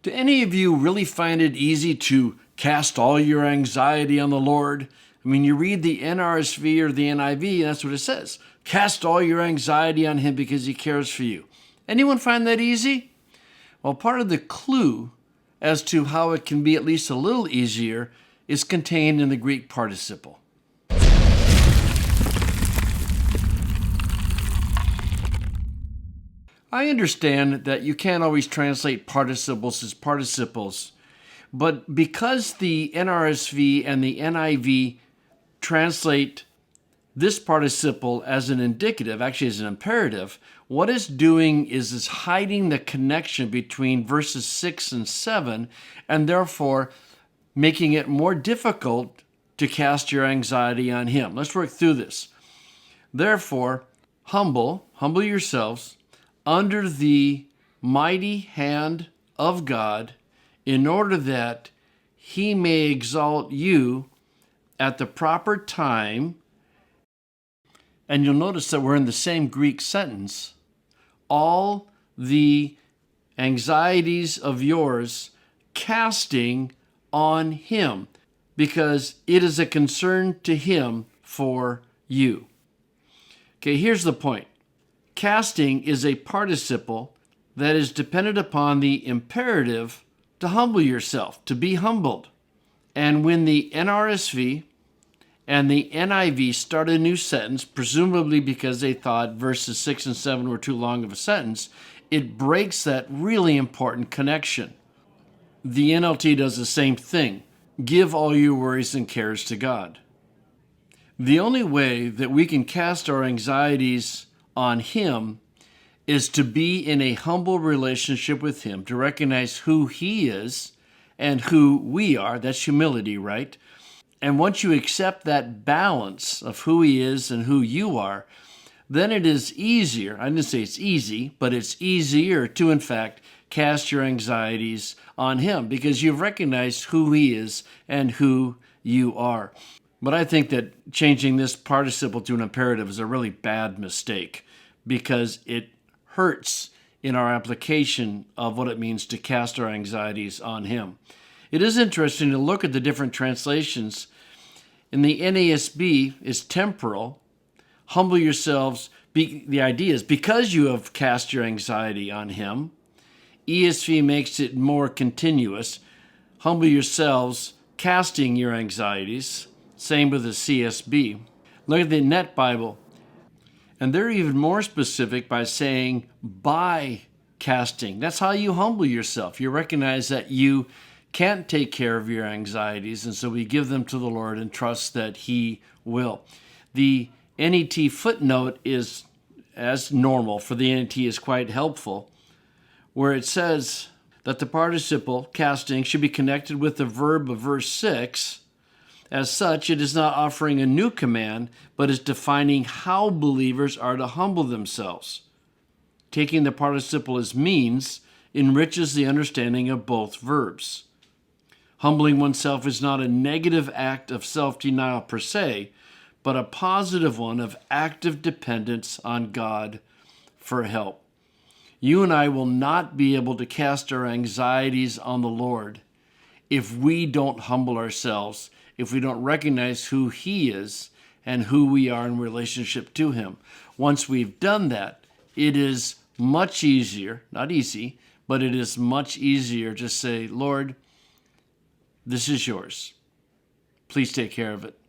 Do any of you really find it easy to cast all your anxiety on the Lord? I mean, you read the NRSV or the NIV, and that's what it says. Cast all your anxiety on him because he cares for you. Anyone find that easy? Well, part of the clue as to how it can be at least a little easier is contained in the Greek participle. I understand that you can't always translate participles as participles, but because the NRSV and the NIV translate this participle as an indicative, actually as an imperative, what it's doing is it's hiding the connection between verses 6 and 7, and therefore making it more difficult to cast your anxiety on him. Let's work through this. Therefore, humble yourselves under the mighty hand of God, in order that he may exalt you at the proper time. And you'll notice that we're in the same Greek sentence. All the anxieties of yours casting on him, because it is a concern to him for you. Okay, here's the point. Casting is a participle that is dependent upon the imperative to humble yourself, to be humbled. And when the NRSV and the NIV start a new sentence, presumably because they thought verses 6 and 7 were too long of a sentence, it breaks that really important connection. The NLT does the same thing. Give all your worries and cares to God. The only way that we can cast our anxieties on him is to be in a humble relationship with him, to recognize who he is and who we are. That's humility, right? And once you accept that balance of who he is and who you are, then it is easier. I didn't say it's easy, but it's easier to, in fact, cast your anxieties on him because you've recognized who he is and who you are. But I think that changing this participle to an imperative is a really bad mistake because it hurts in our application of what it means to cast our anxieties on him. It is interesting to look at the different translations. In the NASB is temporal. Humble yourselves. The idea is because you have cast your anxiety on him. ESV makes it more continuous. Humble yourselves, casting your anxieties. Same with the CSB. Look at the Net Bible. And they're even more specific by saying by casting. That's how you humble yourself. You recognize that you can't take care of your anxieties, and so we give them to the Lord and trust that he will. The NET footnote is, as normal for the NET, is quite helpful, where it says that the participle, casting, should be connected with the verb of verse 6. As such, it is not offering a new command, but is defining how believers are to humble themselves. Taking the participle as means enriches the understanding of both verbs. Humbling oneself is not a negative act of self-denial per se, but a positive one of active dependence on God for help. You and I will not be able to cast our anxieties on the Lord if we don't humble ourselves, if we don't recognize who he is and who we are in relationship to him. Once we've done that, it is much easier, not easy, but it is much easier to say, Lord, this is yours. Please take care of it.